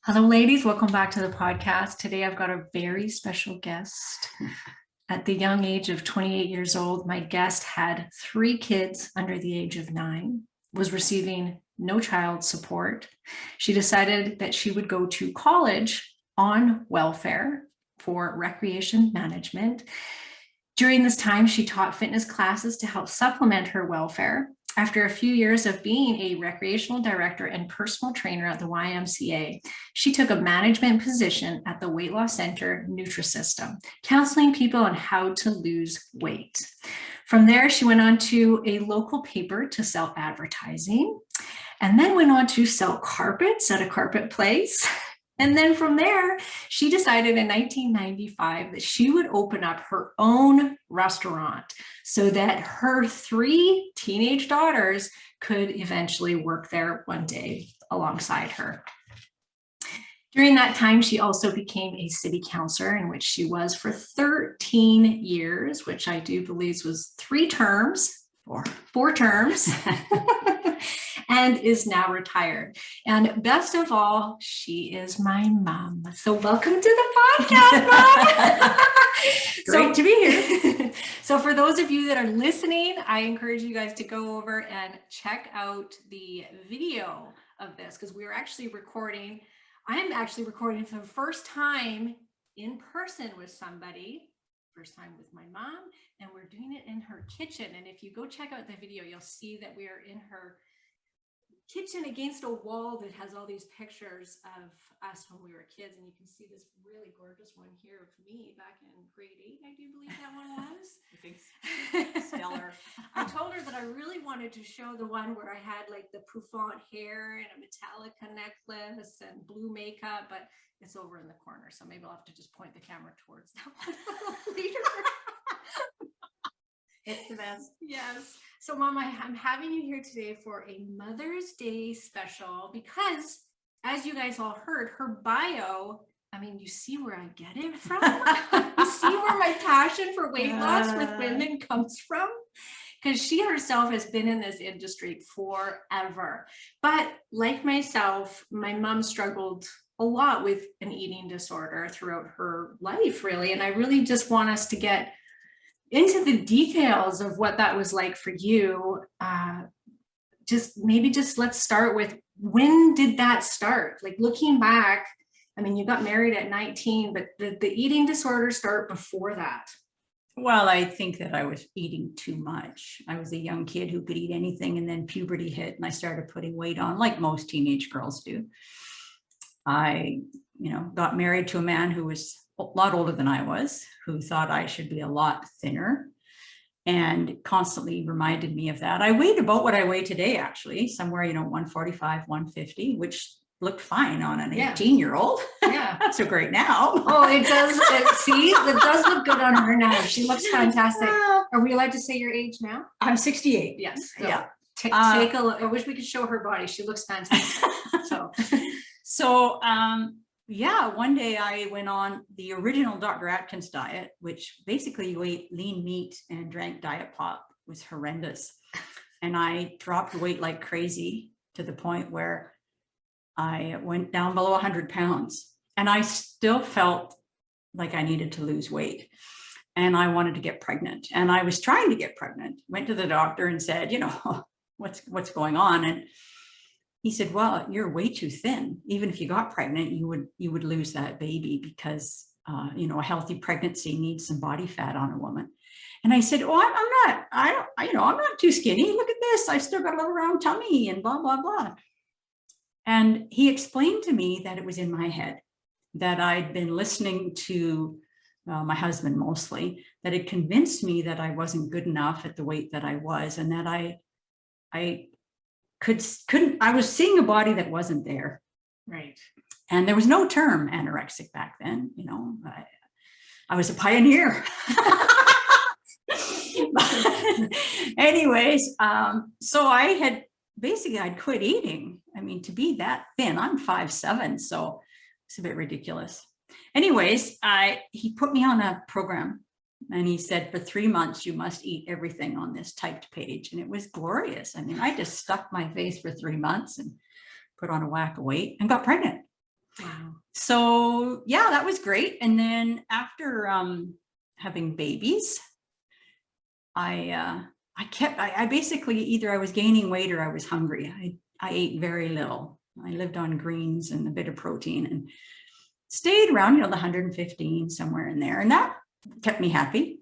Hello, ladies. Welcome back to the podcast. Today, I've got a very special guest. At the young age of 28 years old, my guest had 3 kids under the age of 9, was receiving no child support. She decided that she would go to college on welfare for recreation management. During this time, she taught fitness classes to help supplement her welfare. After a few years of being a recreational director and personal trainer at the YMCA, she took a management position at the Weight Loss Center Nutrisystem, counseling people on how to lose weight. From there, she went on to a local paper to sell advertising, and then went on to sell carpets at a carpet place. And then from there, she decided in 1995 that she would open up her own restaurant so that her 3 teenage daughters could eventually work there one day alongside her. During that time, she also became a city councilor, in which she was for 13 years, which I do believe was 3 terms, or 4 terms. And is now retired. And best of all, she is my mom. So welcome to the podcast, Mom. Great to be here. So for those of you that are listening, I encourage you guys to go over and check out the video of this, because we are actually recording. I'm actually recording for the first time in person with somebody. First time with my mom, and we're doing it in her kitchen. And if you go check out the video, you'll see that we are in her kitchen against a wall that has all these pictures of us when we were kids. And you can see this really gorgeous one here of me back in grade 8, I do believe that one was. I think stellar. I told her that I really wanted to show the one where I had like the bouffant hair and a Metallica necklace and blue makeup, but it's over in the corner. So maybe I'll have to just point the camera towards that one later. It's the best. Yes. So, Mom, I'm having you here today for a Mother's Day special because, as you guys all heard, her bio, I mean, you see where I get it from? You see where my passion for weight loss with women comes from? Because she herself has been in this industry forever. But like myself, my mom struggled a lot with an eating disorder throughout her life, really. And I really just want us to get into the details of what that was like for you. Just let's start with, when did that start? Like, looking back, I mean, you got married at 19, but the eating disorder start before that? Well, I think that I was eating too much. I was a young kid who could eat anything, and then puberty hit and I started putting weight on, like most teenage girls do. I, got married to a man who was a lot older than I was, who thought I should be a lot thinner, and constantly reminded me of that. I weighed about what I weigh today, actually, somewhere, 145, 150, which looked fine on an 18-year-old. Yeah. Not so great now. Oh, it does. It does look good on her now. She looks fantastic. Are we allowed to say your age now? I'm 68. Yes. So yeah. Take a look. I wish we could show her body. She looks fantastic. So one day I went on the original Dr. Atkins diet, which basically you ate lean meat and drank diet pop. It was horrendous. And I dropped weight like crazy to the point where I went down below 100 pounds. And I still felt like I needed to lose weight. And I wanted to get pregnant. And I was trying to get pregnant. Went to the doctor and said, what's going on? And he said, well, you're way too thin. Even if you got pregnant, you would lose that baby because, a healthy pregnancy needs some body fat on a woman. And I said, oh, I'm not too skinny. Look at this. I still got a little round tummy and blah, blah, blah. And he explained to me that it was in my head, that I'd been listening to my husband mostly, that it convinced me that I wasn't good enough at the weight that I was, and that I was seeing a body that wasn't there. Right. And there was no term anorexic back then. I was a pioneer. Anyways, so I'd quit eating. I mean, to be that thin, I'm 5'7", so it's a bit ridiculous. Anyways, he put me on a program. And he said, for 3 months, you must eat everything on this typed page. And it was glorious. I mean, I just stuck my face for 3 months and put on a whack of weight and got pregnant. Wow. So yeah, that was great. And then after having babies, I basically either I was gaining weight or I was hungry. I ate very little. I lived on greens and a bit of protein and stayed around, the 115 somewhere in there. And that kept me happy.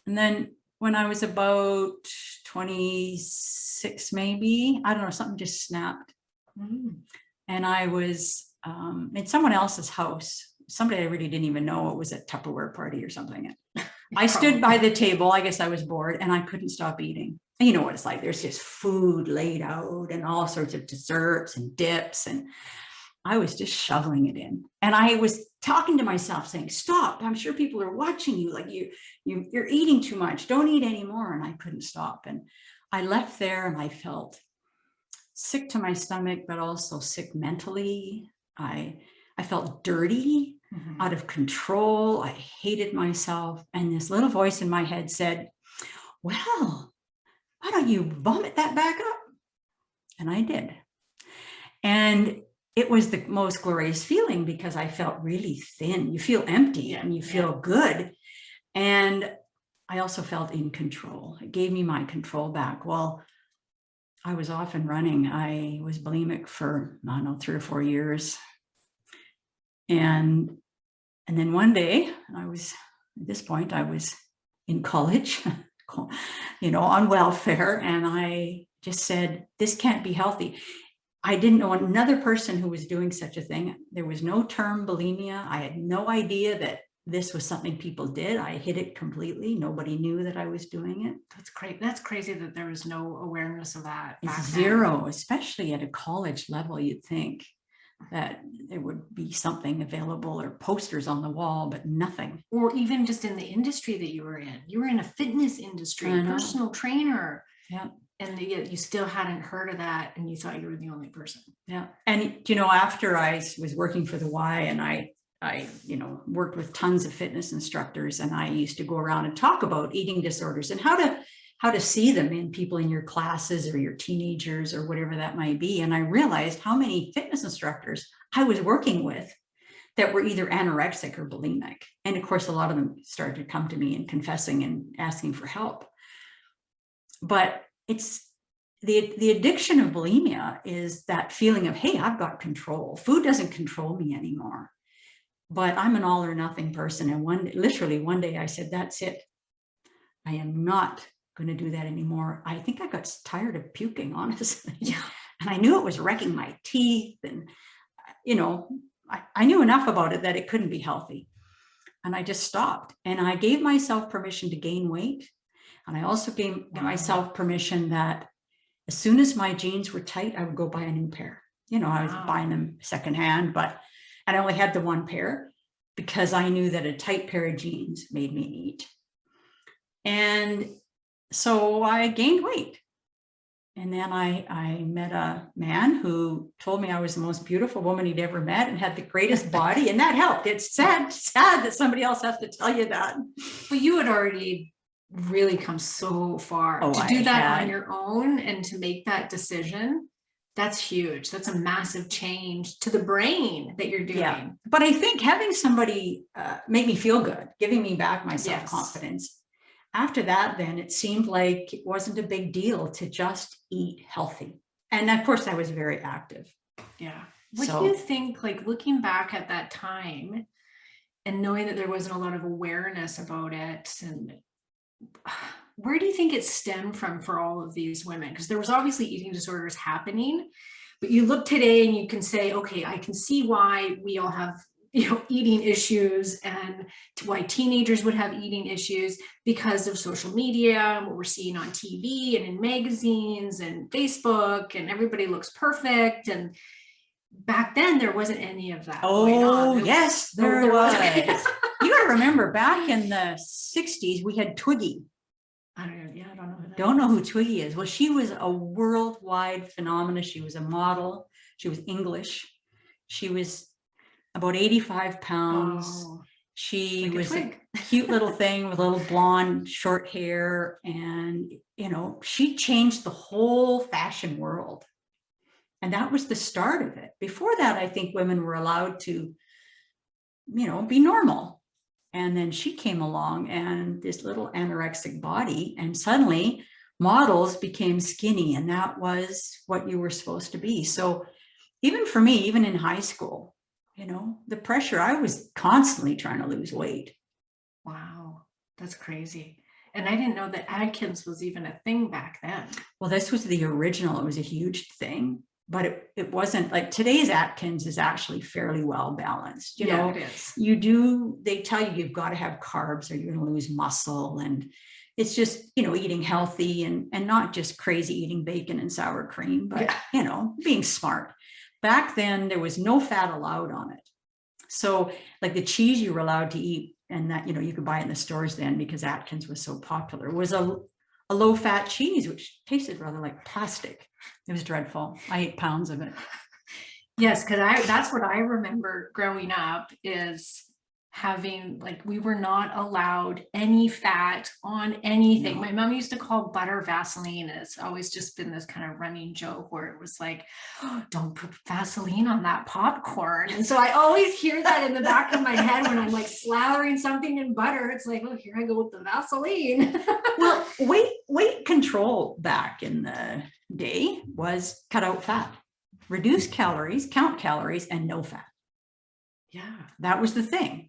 And then when I was about 26, maybe, I don't know, something just snapped. And I was in someone else's house. Somebody I really didn't even know. It was a Tupperware party or something. I stood by the table. I guess I was bored and I couldn't stop eating. And you know what it's like. There's just food laid out and all sorts of desserts and dips. And I was just shoveling it in. And I was talking to myself saying, stop. I'm sure people are watching you. Like you're eating too much. Don't eat anymore. And I couldn't stop. And I left there and I felt sick to my stomach, but also sick mentally. I felt dirty, out of control. I hated myself. And this little voice in my head said, well, why don't you vomit that back up? And I did. And it was the most glorious feeling because I felt really thin. You feel empty and you feel good. And I also felt in control. It gave me my control back. Well, I was off and running. I was bulimic for, I don't know, 3 or 4 years. And then one day at this point, I was in college, on welfare. And I just said, this can't be healthy. I didn't know another person who was doing such a thing. There was no term bulimia. I had no idea that this was something people did. I hid it completely. Nobody knew that I was doing it. That's great. That's crazy that there was no awareness of that. It's zero, especially at a college level. You'd think that there would be something available or posters on the wall, but nothing. Or even just in the industry that you were in. You were in a fitness industry, personal trainer. Yeah. And yet you still hadn't heard of that and you thought you were the only person. Yeah. And, after I was working for the Y and I worked with tons of fitness instructors, and I used to go around and talk about eating disorders and how to see them in people in your classes or your teenagers or whatever that might be. And I realized how many fitness instructors I was working with that were either anorexic or bulimic. And of course, a lot of them started to come to me and confessing and asking for help. But it's the addiction of bulimia is that feeling of, hey, I've got control. Food doesn't control me anymore. But I'm an all or nothing person. And literally one day I said, that's it. I am not going to do that anymore. I think I got tired of puking, honestly. Yeah. And I knew it was wrecking my teeth. And, I knew enough about it that it couldn't be healthy. And I just stopped. And I gave myself permission to gain weight. And I also gave myself permission that as soon as my jeans were tight, I would go buy a new pair. I was buying them secondhand, and I only had the one pair because I knew that a tight pair of jeans made me eat. And so I gained weight. And then I met a man who told me I was the most beautiful woman he'd ever met and had the greatest body. And that helped. It's sad that somebody else has to tell you that. But you had already really come so far to do that on your own and to make that decision. That's huge. That's a massive change to the brain that you're doing. Yeah. But I think having somebody make me feel good, giving me back my self-confidence. After that, then it seemed like it wasn't a big deal to just eat healthy. And of course, I was very active. Yeah. What do you think, like looking back at that time and knowing that there wasn't a lot of awareness about it, and where do you think it stemmed from for all of these women? Because there was obviously eating disorders happening, but you look today and you can say, okay, I can see why we all have, eating issues and why teenagers would have eating issues because of social media and what we're seeing on TV and in magazines and Facebook, and everybody looks perfect. And back then there wasn't any of that. Oh, yes, there was. You got to remember, back in the 60s, we had Twiggy. I don't know who that Don't know who Twiggy is. Well, she was a worldwide phenomenon. She was a model. She was English. She was about 85 pounds. Oh, she like was a cute little thing with little blonde, short hair. And, she changed the whole fashion world. And that was the start of it. Before that, I think women were allowed to, be normal. And then she came along and this little anorexic body, and suddenly models became skinny, and that was what you were supposed to be. So even for me, even in high school, the pressure, I was constantly trying to lose weight. Wow, that's crazy. And I didn't know that Atkins was even a thing back then. Well, this was the original. It was a huge thing, but it wasn't like today's Atkins is actually fairly well balanced. It is. They tell you you've got to have carbs or you're going to lose muscle. And it's just, eating healthy and not just crazy eating bacon and sour cream, but, being smart. Back then, there was no fat allowed on it. So like the cheese you were allowed to eat, and that, you could buy it in the stores then because Atkins was so popular, was a low-fat cheese, which tasted rather like plastic. It was dreadful. I ate pounds of it. Yes, because that's what I remember growing up, is having, like, we were not allowed any fat on anything. No. My mom used to call butter Vaseline. It's always just been this kind of running joke where it was like, oh, don't put Vaseline on that popcorn. And so I always hear that in the back of my head when I'm like slathering something in butter. It's like, oh, here I go with the Vaseline. Well, weight control back in the day was cut out fat, reduce calories, count calories, and no fat. Yeah, that was the thing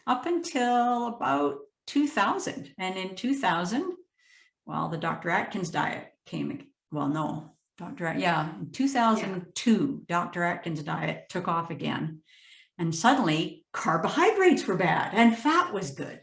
up until about 2000. And in 2000, well, the Dr. Atkins diet came. Well, no, in 2002, Dr. Atkins diet took off again. And suddenly carbohydrates were bad and fat was good,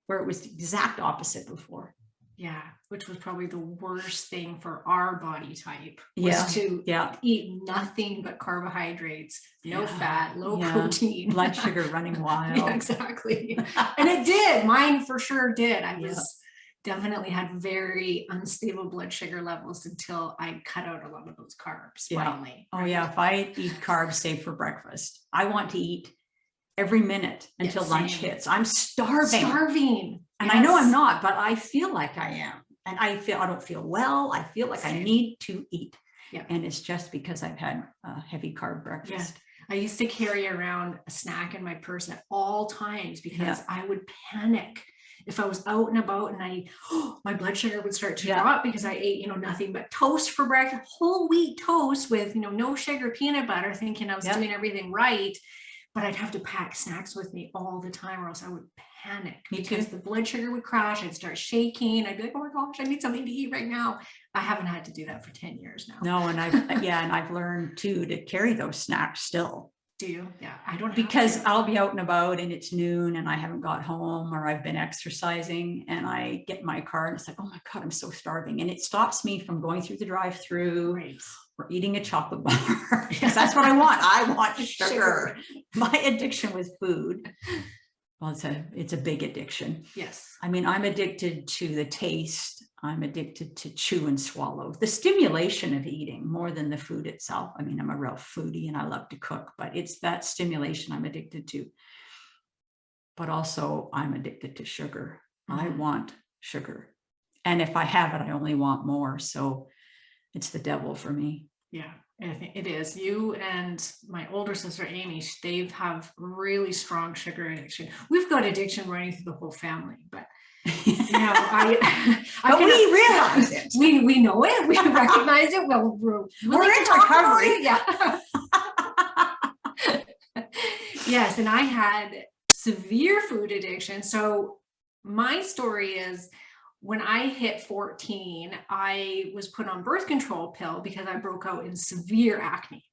where it was the exact opposite before. Yeah, which was probably the worst thing for our body type, was to eat nothing but carbohydrates, no fat, low protein. Blood sugar running wild. Yeah, exactly. And it did. Mine for sure did. I was definitely had very unstable blood sugar levels until I cut out a lot of those carbs finally. Oh, yeah. If I eat carbs, say for breakfast, I want to eat every minute until lunch hits. I'm starving. And I know I'm not, but I feel like I am. And I don't feel well. I feel like I need to eat. Yeah. And it's just because I've had a heavy carb breakfast. I used to carry around a snack in my purse at all times because I would panic if I was out and about and my blood sugar would start to drop because I ate, nothing but toast for breakfast, whole wheat toast with, no sugar, peanut butter, thinking I was doing everything right. But I'd have to pack snacks with me all the time or else I would panic because the blood sugar would crash. I'd start shaking. I'd be like, oh my gosh, I need something to eat right now. I haven't had to do that for 10 years now. No, and I've learned too to carry those snacks still. Do you? Yeah, I don't. Because I'll be out and about and it's noon and I haven't got home or I've been exercising and I get in my car and it's like, oh my God, I'm so starving. And it stops me from going through the drive-through or eating a chocolate bar because that's what I want. I want sugar. My addiction with food. Well, it's a big addiction. Yes. I mean, I'm addicted to the taste. I'm addicted to chew and swallow. The stimulation of eating more than the food itself. I mean, I'm a real foodie and I love to cook, but it's that stimulation I'm addicted to. But also I'm addicted to sugar. I want sugar. And if I have it, I only want more. So it's the devil for me. Yeah, I think it is. You and my older sister, Amy, they have really strong sugar addiction. We've got addiction running through the whole family, but we realize it. We know it. We recognize it. Well, we're in recovery. Yeah. Yes, and I had severe food addiction. So my story is, when I hit 14, I was put on birth control pill because I broke out in severe acne.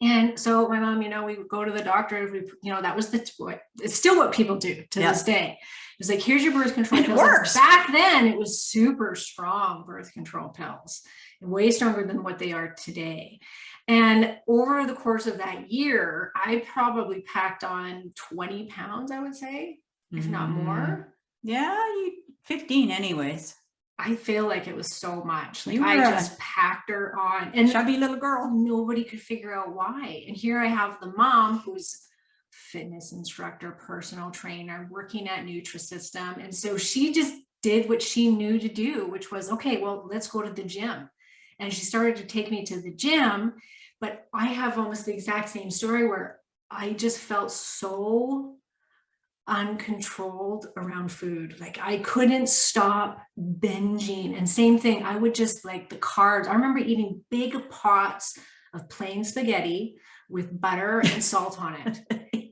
And so my mom, we would go to the doctor. That was it's still what people do to this day. It was like, here's your birth control pills. Works. Back then, it was super strong birth control pills, way stronger than what they are today. And over the course of that year, I probably packed on 20 pounds, I would say, if not more. Yeah, 15 anyways. I feel like it was so much. Like I just packed her on. And chubby little girl. Nobody could figure out why. And here I have the mom who's fitness instructor, personal trainer, working at Nutrisystem. And so she just did what she knew to do, which was, okay, well, let's go to the gym. and she started to take me to the gym. But I have almost the exact same story where I just felt so uncontrolled around food. Like I couldn't stop binging. And same thing, I would just like the carbs. I remember eating big pots of plain spaghetti with butter and salt on it.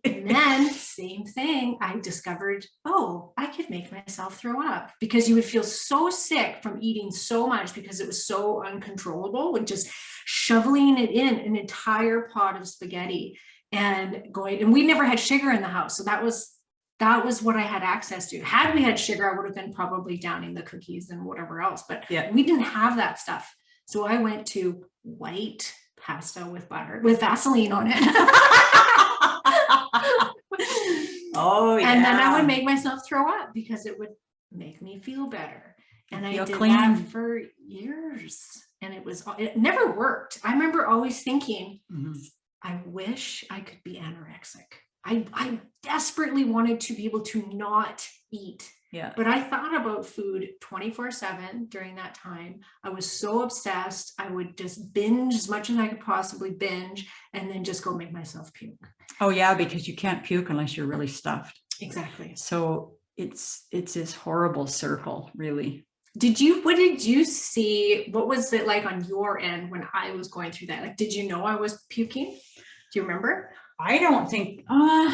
And then same thing, I discovered, oh, I could make myself throw up, because you would feel so sick from eating so much because it was so uncontrollable, with just shoveling it in an entire pot of spaghetti and going. And we never had sugar in the house, so that was what I had access to. Had we had sugar, I would have been probably downing the cookies and whatever else, but we didn't have that stuff. So I went to white pasta with butter, with Vaseline on it. Oh, yeah. And then I would make myself throw up because it would make me feel better. And I did clean. That for years. And it never worked. I remember always thinking, I wish I could be anorexic. I desperately wanted to be able to not eat. Yeah. But I thought about food 24/7 during that time. I was so obsessed. I would just binge as much as I could possibly binge and then just go make myself puke. Oh yeah, because you can't puke unless you're really stuffed. Exactly. So it's this horrible circle, really. What did you see? What was it like on your end when I was going through that? Like, did you know I was puking? Do you remember? I don't think, I'm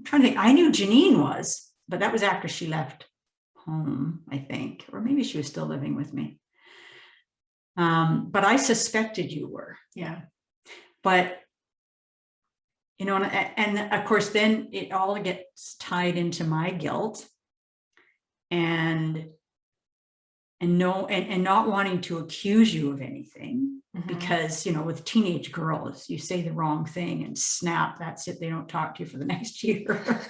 trying to think. I knew Janine was, but that was after she left home, I think, or maybe she was still living with me. But I suspected you were. Yeah. But, you know, and of course, then it all gets tied into my guilt and not wanting to accuse you of anything. Because, you know, with teenage girls, you say the wrong thing and snap, that's it. They don't talk to you for the next year.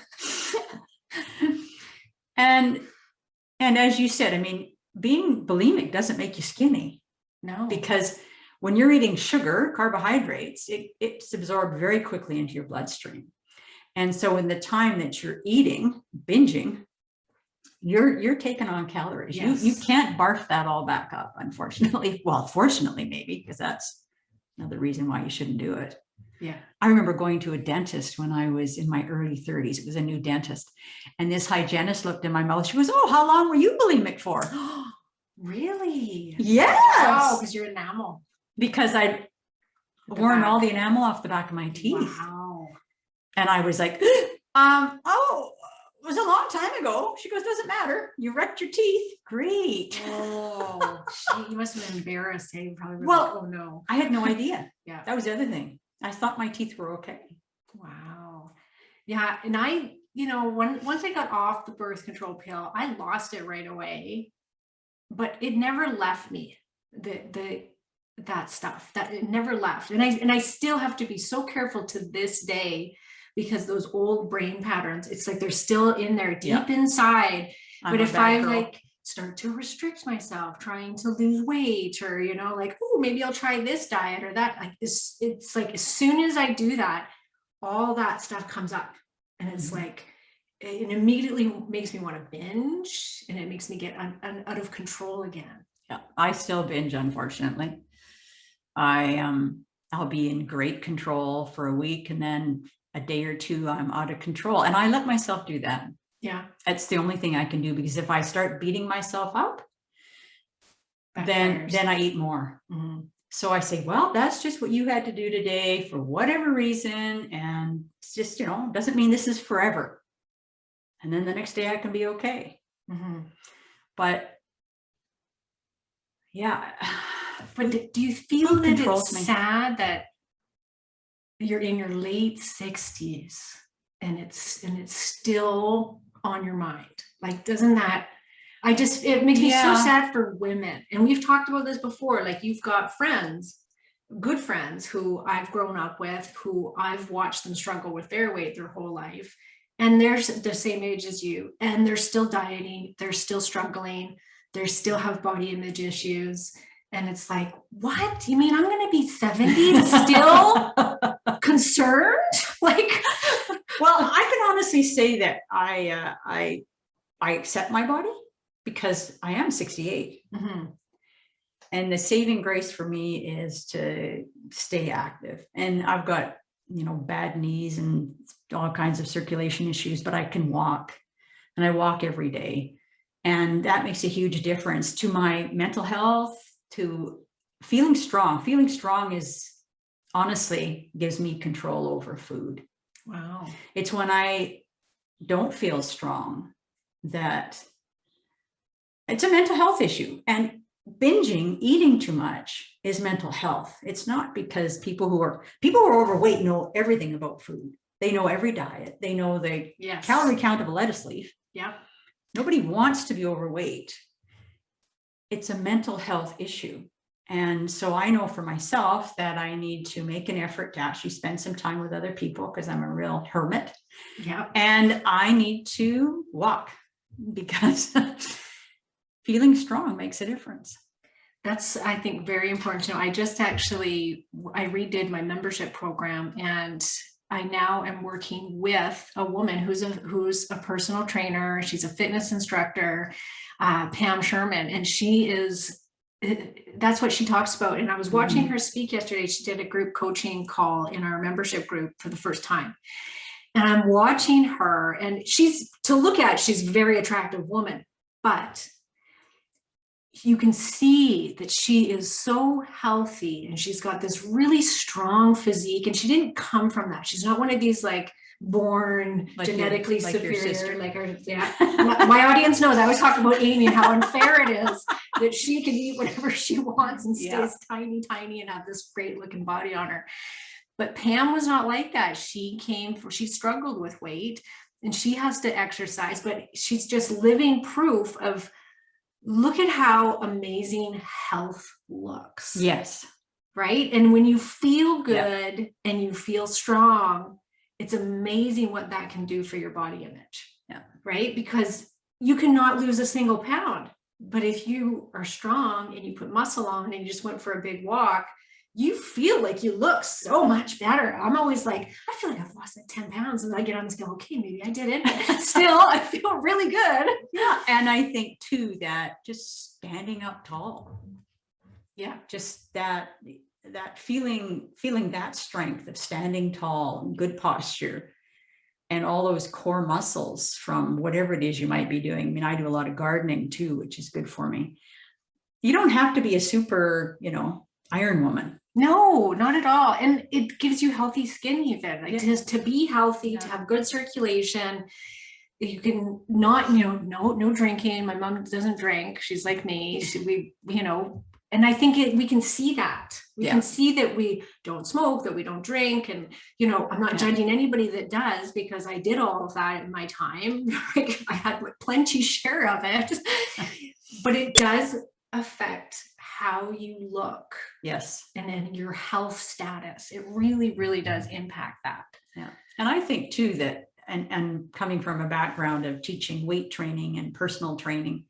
And as you said, I mean, being bulimic doesn't make you skinny. No. Because when you're eating sugar, carbohydrates, it's absorbed very quickly into your bloodstream. And so in the time that you're eating, binging, you're taking on calories. Yes. You can't barf that all back up, unfortunately. Well, fortunately, maybe, because that's another reason why you shouldn't do it. Yeah. I remember going to a dentist when I was in my early 30s. It was a new dentist. And this hygienist looked in my mouth. She goes, "Oh, how long were you bulimic for?" Really? Yes. Wow, because you're enamel. Because I'd worn all the enamel off the back of my teeth. Wow. And I was like, oh, it was a long time ago. She goes, "Doesn't matter. You wrecked your teeth." Great. Oh, you must have been embarrassed. Hey, probably. Well, like, oh no. I had no idea. Yeah. That was the other thing. I thought my teeth were okay. Wow. Yeah. And I, you know, once I got off the birth control pill, I lost it right away, but it never left me. That stuff, that it never left. And I still have to be so careful to this day, because those old brain patterns, it's like they're still in there deep inside. But if I like start to restrict myself, trying to lose weight, or, you know, like, oh, maybe I'll try this diet or that, like it's like as soon as I do that, all that stuff comes up. And it's like, it immediately makes me want to binge, and it makes me get out of control again. Yeah, I still binge, unfortunately. I'll be in great control for a week, and then a day or two I'm out of control, and I let myself do that. Yeah, that's the only thing I can do, because if I start beating myself up, then I eat more. So I say, well, that's just what you had to do today for whatever reason, and it's just, you know, doesn't mean this is forever. And then the next day I can be okay. But yeah. But do you feel that it's sad that you're in your late 60s and it's still on your mind? Like, doesn't that, it makes me so sad for women. And we've talked about this before. Like, you've got friends, good friends who I've grown up with, who I've watched them struggle with their weight their whole life. And they're the same age as you, and they're still dieting, they're still struggling, they still have body image issues. And it's like, what? You mean I'm going to be 70 and still concerned? Like, well, I can honestly say that I accept my body, because I am 68. And the saving grace for me is to stay active. And I've got, bad knees and all kinds of circulation issues, but I can walk, and I walk every day. And that makes a huge difference to my mental health, to feeling strong. Feeling strong is honestly gives me control over food. Wow. It's when I don't feel strong that it's a mental health issue. And binging, eating too much is mental health. It's not because people who are overweight know everything about food. They know every diet. They know the calorie count of a lettuce leaf. Yeah. Nobody wants to be overweight. It's a mental health issue. And so I know for myself that I need to make an effort to actually spend some time with other people, because I'm a real hermit. Yeah. And I need to walk, because feeling strong makes a difference. That's, I think, very important to know. I redid my membership program, and I now am working with a woman who's a personal trainer. She's a fitness instructor, Pam Sherman, and that's what she talks about. And I was watching her speak yesterday. She did a group coaching call in our membership group for the first time. And I'm watching her, and she's a very attractive woman, but you can see that she is so healthy, and she's got this really strong physique, and she didn't come from that. She's not one of these born genetically superior, like her. Yeah. My audience knows I always talk about Amy and how unfair it is that she can eat whatever she wants and stays tiny and have this great looking body on her. But Pam was not like that. She struggled with weight, and she has to exercise, but she's just living proof of, look at how amazing health looks. Yes. Right. And when you feel good and you feel strong, it's amazing what that can do for your body image. Yeah. Right. Because you cannot lose a single pound. But if you are strong and you put muscle on and you just went for a big walk, you feel like you look so much better. I'm always like, I feel like I've lost 10 pounds, and I get on the scale, okay, maybe I didn't, but still I feel really good. Yeah. And I think too, that just standing up tall. Yeah. Just that feeling that strength of standing tall and good posture and all those core muscles from whatever it is you might be doing. I mean, I do a lot of gardening too, which is good for me. You don't have to be a super, iron woman. No, not at all. And it gives you healthy skin even, just to be healthy, to have good circulation. You can not, no drinking. My mom doesn't drink. She's like me. And I think we can see that. We can see that we don't smoke, that we don't drink. And, I'm not judging anybody that does, because I did all of that in my time. I had plenty share of it, but it does affect how you look. Yes. And then your health status. It really, really does impact that. Yeah. And I think too that, and coming from a background of teaching weight training and personal training,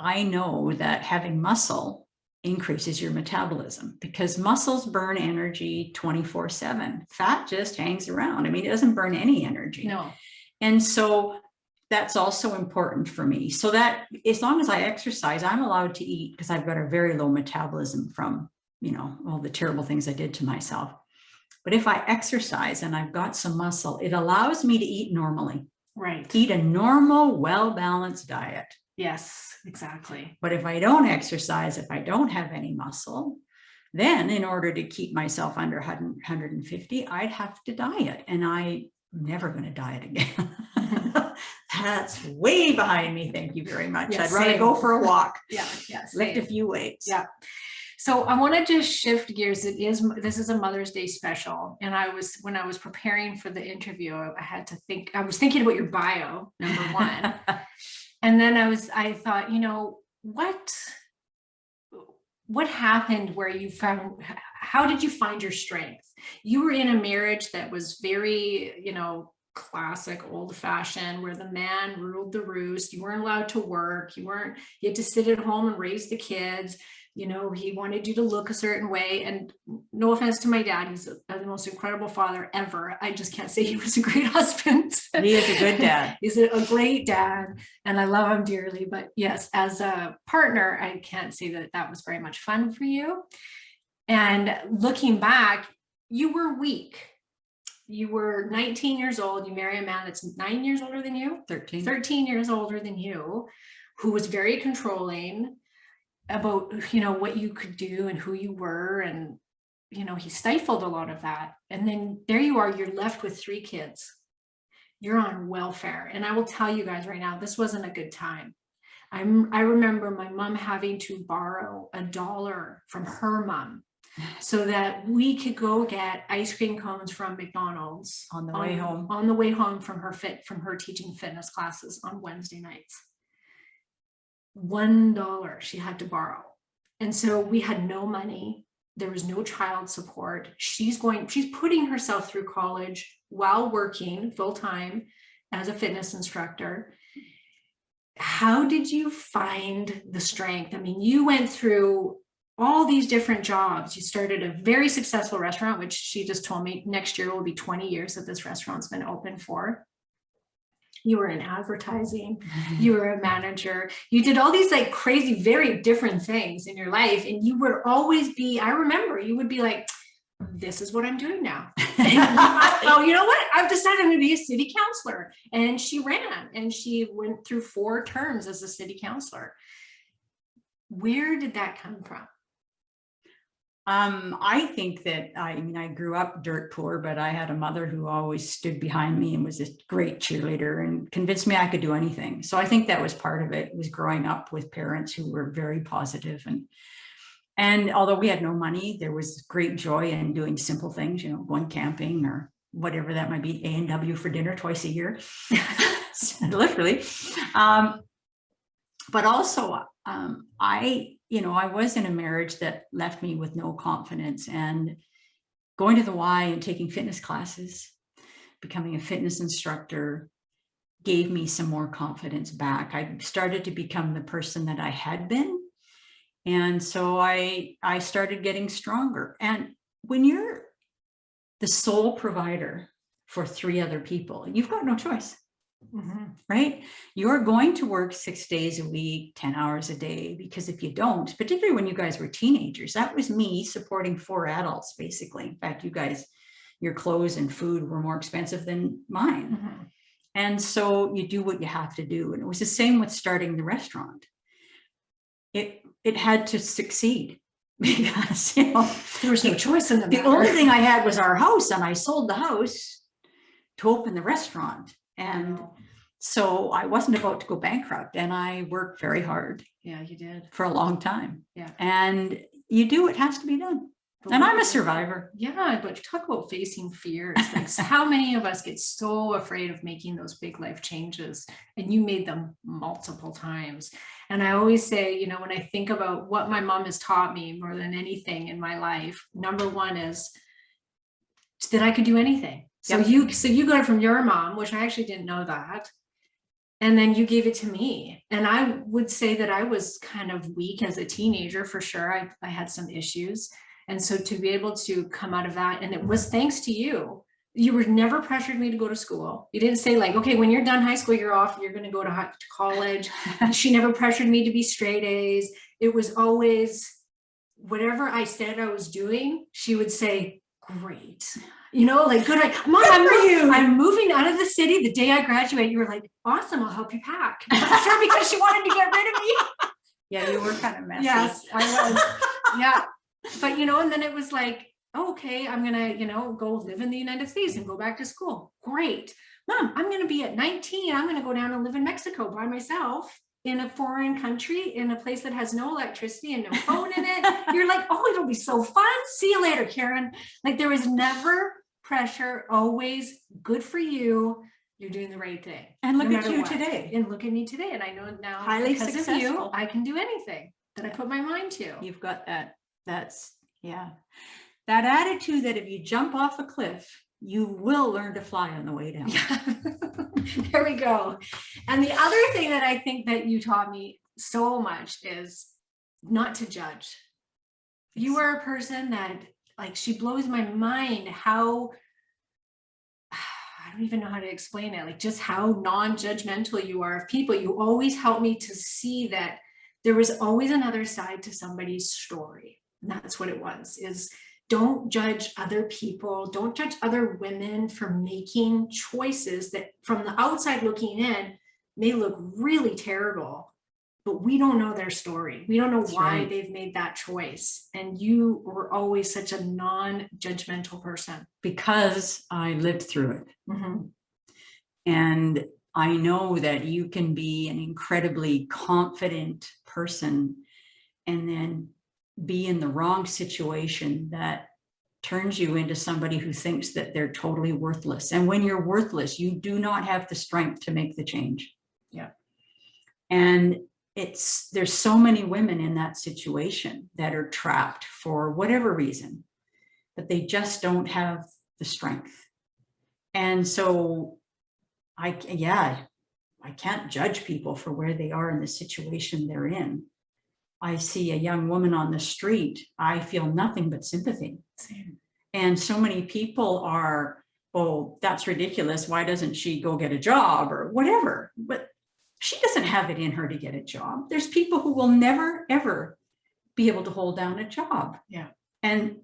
I know that having muscle increases your metabolism, because muscles burn energy 24/7. Fat just hangs around. I mean, it doesn't burn any energy. No. And so that's also important for me. So that as long as I exercise, I'm allowed to eat, because I've got a very low metabolism from, all the terrible things I did to myself. But if I exercise and I've got some muscle, it allows me to eat normally. Right. Eat a normal, well-balanced diet. Yes, exactly. But if I don't exercise, if I don't have any muscle, then in order to keep myself under 150, I'd have to diet. And I'm never going to diet again. That's way behind me. Thank you very much. Yeah, I'd rather go for a walk. Lift a few weights. Yeah. So I want to just shift gears. This is a Mother's Day special. And when I was preparing for the interview, I was thinking about your bio, number one. And then I thought, what happened where how did you find your strength? You were in a marriage that was very, classic, old fashioned, where the man ruled the roost. You weren't allowed to work. You had to sit at home and raise the kids. You know, he wanted you to look a certain way. And no offense to my dad, he's the most incredible father ever. I just can't say he was a great husband. He is a good dad. He's a great dad, and I love him dearly. But yes, as a partner, I can't say that that was very much fun for you. And looking back, you were weak. You were 19 years old. You marry a man that's 9 years older than you, 13 years older than you, who was very controlling about, you know, what you could do and who you were. And, you know, he stifled a lot of that. And then there you are, you're left with 3 kids. You're on welfare. And I will tell you guys right now, this wasn't a good time. I remember my mom having to borrow $1 from her mom so that we could go get ice cream cones from McDonald's On the way home. On the way home from her teaching fitness classes on Wednesday nights. $1 she had to borrow. And so we had no money. There was no child support. She's putting herself through college while working full-time as a fitness instructor. How did you find the strength? I mean, you went through all these different jobs. You started a very successful restaurant, which she just told me next year will be 20 years that this restaurant's been open for. You were in advertising, you were a manager, you did all these like crazy, very different things in your life. And you would always be, I remember you would be like, this is what I'm doing now. Oh, you know what? I've decided I'm going to be a city councilor. And she ran and she went through 4 terms as a city councilor. Where did that come from? I think that, I grew up dirt poor, but I had a mother who always stood behind me and was a great cheerleader and convinced me I could do anything. So I think that was part of it. It was growing up with parents who were very positive. And although we had no money, there was great joy in doing simple things, you know, going camping or whatever that might be, A&W for dinner twice a year, literally. But also, I was in a marriage that left me with no confidence, and going to the Y and taking fitness classes, becoming a fitness instructor gave me some more confidence back. I started to become the person that I had been. And so I started getting stronger. And when you're the sole provider for 3 other people, you've got no choice. Mm-hmm. Right? You're going to work 6 days a week, 10 hours a day, because if you don't, particularly when you guys were teenagers, that was me supporting 4 adults, basically. In fact, you guys, your clothes and food were more expensive than mine. Mm-hmm. And so you do what you have to do. And it was the same with starting the restaurant. It had to succeed because, you know, there was no choice in the matter. The only thing I had was our house, and I sold the house to open the restaurant. And so I wasn't about to go bankrupt, and I worked very hard. Yeah, you did. For a long time. Yeah. And you do what has to be done. And I'm a survivor. Yeah, but talk about facing fears. Like, how many of us get so afraid of making those big life changes, and you made them multiple times. And I always say, you know, when I think about what my mom has taught me more than anything in my life, number one is that I could do anything. So you got it from your mom, which I actually didn't know that. And then you gave it to me. And I would say that I was kind of weak as a teenager, for sure. I had some issues. And so to be able to come out of that, and it was thanks to you. You were never pressured me to go to school. You didn't say like, okay, when you're done high school, you're off, you're going to go to college. She never pressured me to be straight A's. It was always whatever I said I was doing, she would say, great. You know, like, good, Mom, I'm moving out of the city the day I graduate. You were like, awesome, I'll help you pack. Sure, because she wanted to get rid of me. Yeah, you were kind of messy. Yes, I was. Yeah. But, you know, and then it was like, oh, okay, I'm going to, you know, go live in the United States and go back to school. Great. Mom, I'm going to be at 19. I'm going to go down and live in Mexico by myself in a foreign country, in a place that has no electricity and no phone in it. You're like, oh, it'll be so fun. See you later, Karen. Like, there was never pressure, always good for you. You're doing the right thing. And look at you today. And look at me today. And I know now, highly because successful. of you, I can do anything that I put my mind to. You've got that. That's, yeah. That attitude that if you jump off a cliff, you will learn to fly on the way down. There we go. And the other thing that I think that you taught me so much is not to judge. You are a person that, like, she blows my mind how, I don't even know how to explain it, like just how non-judgmental you are of people. You always help me to see that there was always another side to somebody's story. And that's what it was, is don't judge other people. Don't judge other women for making choices that from the outside looking in may look really terrible, but we don't know their story. We don't know why they've made that choice. And you were always such a non-judgmental person. Because I lived through it. Mm-hmm. And I know that you can be an incredibly confident person and then be in the wrong situation that turns you into somebody who thinks that they're totally worthless. And when you're worthless, you do not have the strength to make the change. Yeah. And there's so many women in that situation that are trapped for whatever reason, but they just don't have the strength. And so I can't judge people for where they are in the situation they're in. I see a young woman on the street, I feel nothing but sympathy. Same. And so many people are, oh, that's ridiculous. Why doesn't she go get a job or whatever? But she doesn't have it in her to get a job. There's people who will never, ever be able to hold down a job. Yeah. And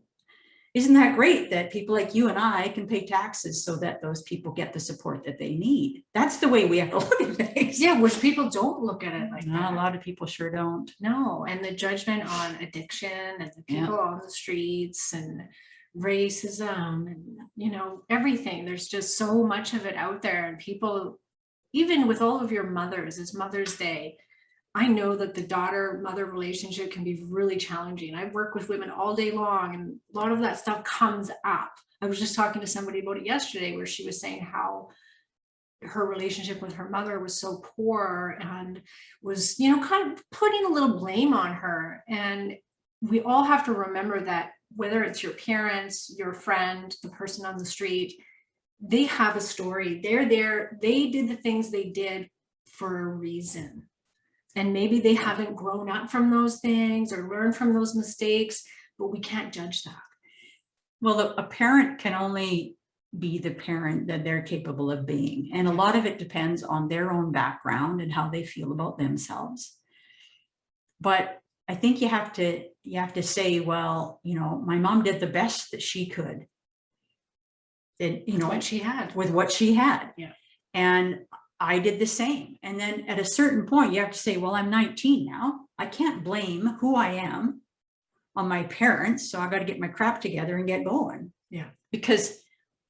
isn't that great that people like you and I can pay taxes so that those people get the support that they need? That's the way we have to look at things. Yeah, which people don't look at it like that. A lot of people sure don't. No, and the judgment on addiction and the people on the streets and racism and, you know, everything. There's just so much of it out there. And people, even with all of your mothers, it's Mother's Day. I know that the daughter-mother relationship can be really challenging. I work with women all day long, and a lot of that stuff comes up. I was just talking to somebody about it yesterday, where she was saying how her relationship with her mother was so poor and was, you know, kind of putting a little blame on her. And we all have to remember that whether it's your parents, your friend, the person on the street, they have a story. They're there. They did the things they did for a reason. And maybe they haven't grown up from those things or learned from those mistakes, but we can't judge that. Well, a parent can only be the parent that they're capable of being. And a lot of it depends on their own background and how they feel about themselves. But I think you have to say, well, you know, my mom did the best that she could. And, you know, what she had. With what she had. Yeah. And I did the same. And then at a certain point, you have to say, well, I'm 19 now. I can't blame who I am on my parents. So I got to get my crap together and get going. Yeah. Because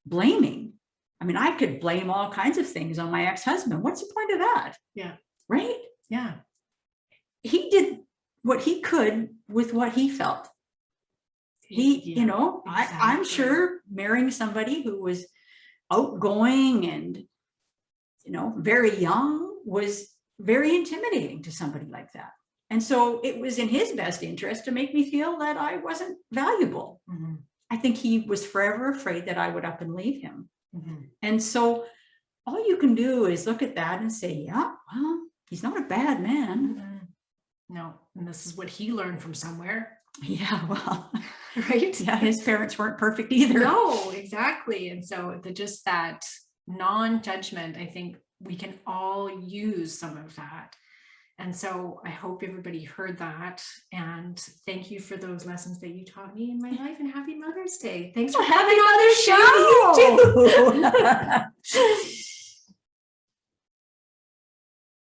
blaming, I mean, I could blame all kinds of things on my ex-husband. What's the point of that? Yeah. Right? Yeah. He did what he could with what he felt. You know, exactly. I'm sure marrying somebody who was outgoing and, you know, very young was very intimidating to somebody like that. And so it was in his best interest to make me feel that I wasn't valuable. Mm-hmm. I think he was forever afraid that I would up and leave him. Mm-hmm. And so all you can do is look at that and say, yeah, well, he's not a bad man. Mm-hmm. No. And this is what he learned from somewhere. Yeah, well, right. Yeah, his parents weren't perfect either. No, exactly. And so just that non-judgment, I think we can all use some of that. And so I hope everybody heard that. And thank you for those lessons that you taught me in my life. And happy Mother's Day. Thanks for coming on the show. You too.